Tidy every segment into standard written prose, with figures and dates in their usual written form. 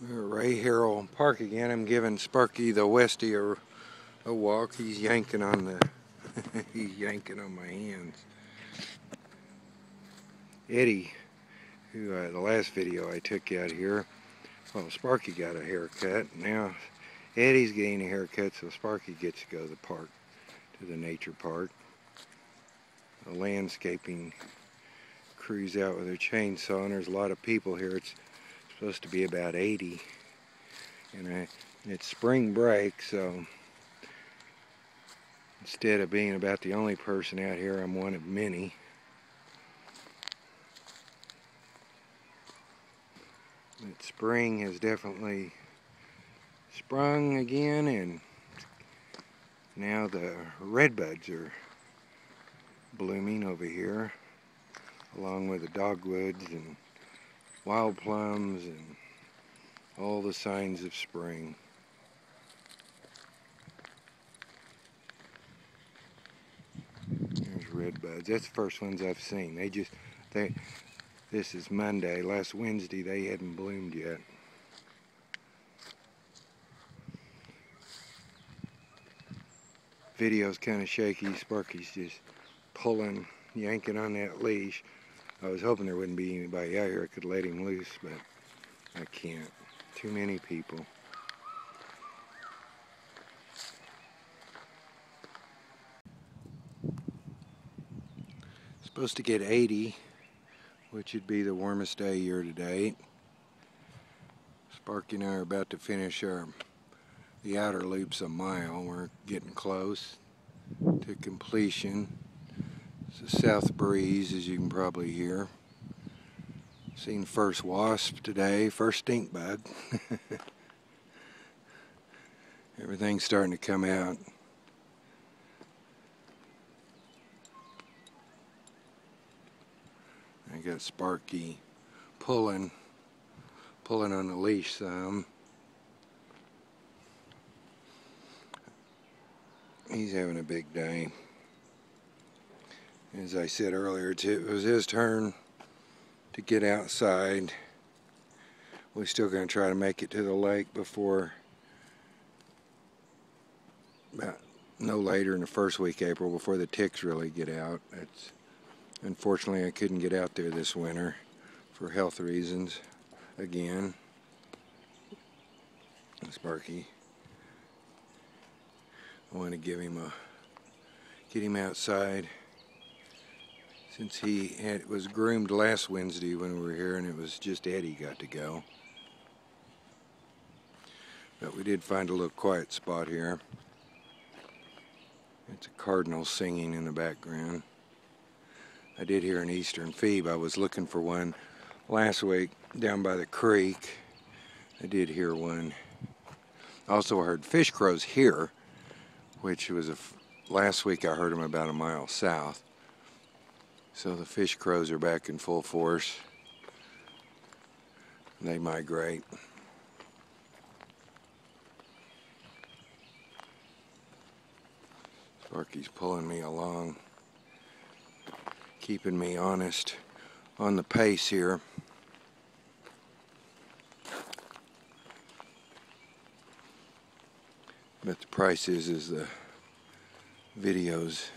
Ray Harral Park again. I'm giving Sparky the Westie a walk. He's yanking on the he's yanking on my hands. Eddie, who the last video I took out here, well, Sparky got a haircut. Now Eddie's getting a haircut, so Sparky gets to go to the park, to the nature park. The landscaping crew's out with their chainsaw, and there's a lot of people here. It's supposed to be about 80, and it's spring break, so instead of being about the only person out here, I'm one of many. But spring has definitely sprung again, and now the redbuds are blooming over here, along with the dogwoods and wild plums and all the signs of spring. There's redbuds. That's the first ones I've seen. This is Monday. Last Wednesday they hadn't bloomed yet. Video's kind of shaky. Sparky's just pulling, yanking on that leash. I was hoping there wouldn't be anybody out here I could let him loose, but I can't. Too many people. Supposed to get 80, which would be the warmest day year to date. Sparky and I are about to finish the outer loop's a mile. We're getting close to completion. It's a south breeze, as you can probably hear. Seen first wasp today, first stink bug. Everything's starting to come out. I got Sparky pulling on the leash some. He's having a big day. As I said earlier, it was his turn to get outside. We're still going to try to make it to the lake before about no later in the first week of April, before the ticks really get out. Unfortunately, I couldn't get out there this winter for health reasons again. Sparky, I want to get him outside, since he was groomed last Wednesday when we were here, and it was just Eddie got to go. But we did find a little quiet spot here. It's a cardinal singing in the background. I did hear an eastern phoebe. I was looking for one last week down by the creek. I did hear one. Also heard fish crows here, which was last week I heard them about a mile south. So the fish crows are back in full force. They migrate. Sparky's pulling me along, keeping me honest on the pace here. But the price is the video's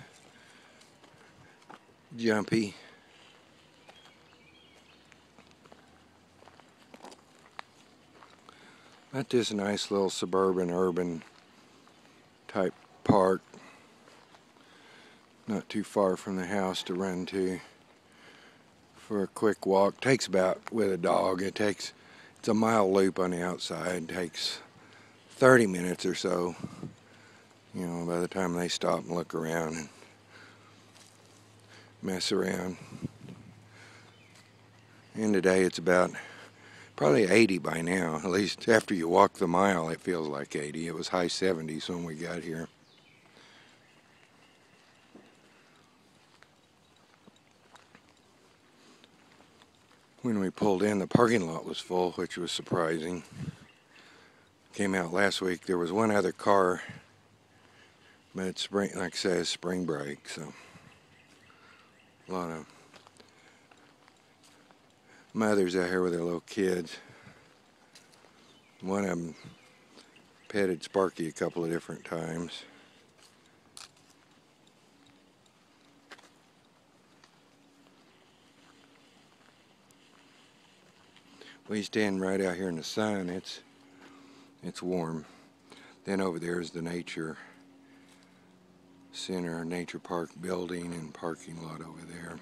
jumpy. Not this nice little suburban urban type park. Not too far from the house to run to for a quick walk. Takes about, with a dog, it's a mile loop on the outside. Takes 30 minutes or so, you know, by the time they stop and look around and mess around. And today it's about probably 80 by now. At least after you walk the mile, it feels like 80. It was high 70s when we got here. When we pulled in, the parking lot was full, which was surprising. Came out last week, there was one other car, but it's spring, like I say, it's spring break, so a lot of mothers out here with their little kids. One of them petted Sparky a couple of different times. We stand right out here in the sun. It's warm. Then over there is the nature center, nature park building and parking lot over there.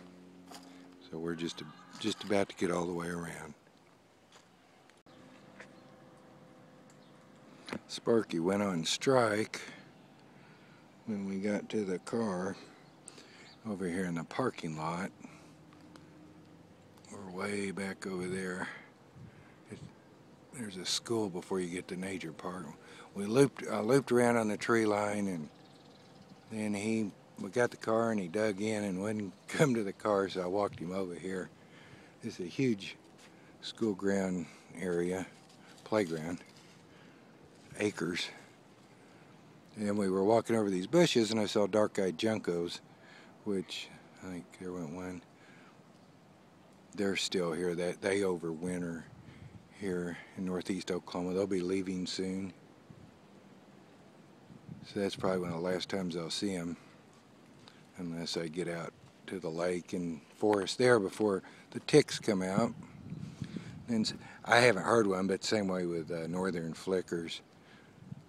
So we're just about to get all the way around. Sparky went on strike when we got to the car over here in the parking lot. We're way back over there. There's a school before you get to nature park. I looped around on the tree line, and then we got the car and he dug in and wouldn't come to the car, so I walked him over here. This is a huge school ground area, playground, acres. And we were walking over these bushes and I saw dark-eyed juncos, which I think there went one. They're still here. They overwinter here in northeast Oklahoma. They'll be leaving soon. So that's probably one of the last times I'll see them, unless I get out to the lake and forest there before the ticks come out. And I haven't heard one, but same way with northern flickers.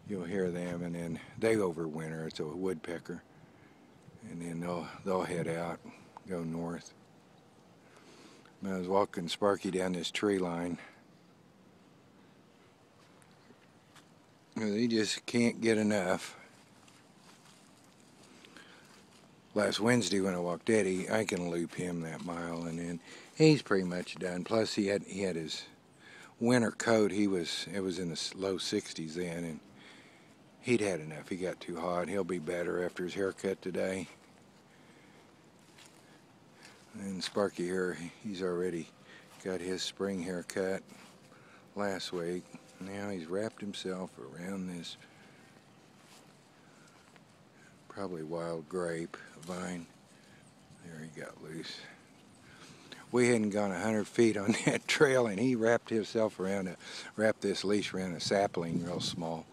You'll hear them, and then they overwinter. It's a woodpecker, and then they'll head out, go north. I was walking Sparky down this tree line. He just can't get enough. Last Wednesday when I walked Eddie, I can loop him that mile, and then he's pretty much done. Plus he had his winter coat. It was in the low 60s then, and he'd had enough. He got too hot. He'll be better after his haircut today. And Sparky here, he's already got his spring haircut last week. Now he's wrapped himself around this probably wild grape vine. There he got loose. We hadn't gone 100 feet on that trail, and he wrapped this leash around a sapling real small.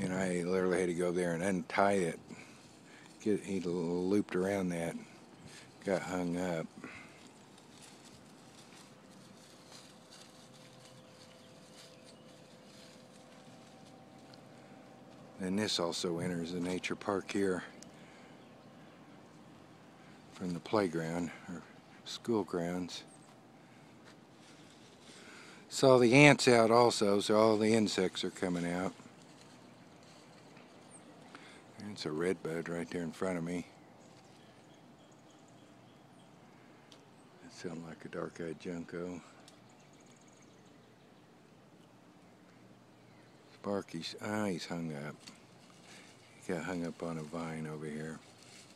And I literally had to go there and untie it. He looped around that, got hung up. And this also enters the nature park here from the playground or school grounds. Saw the ants out also, so all the insects are coming out. And it's a redbud right there in front of me. That sounds like a dark-eyed junco. Sparky's, he's hung up. He got hung up on a vine over here.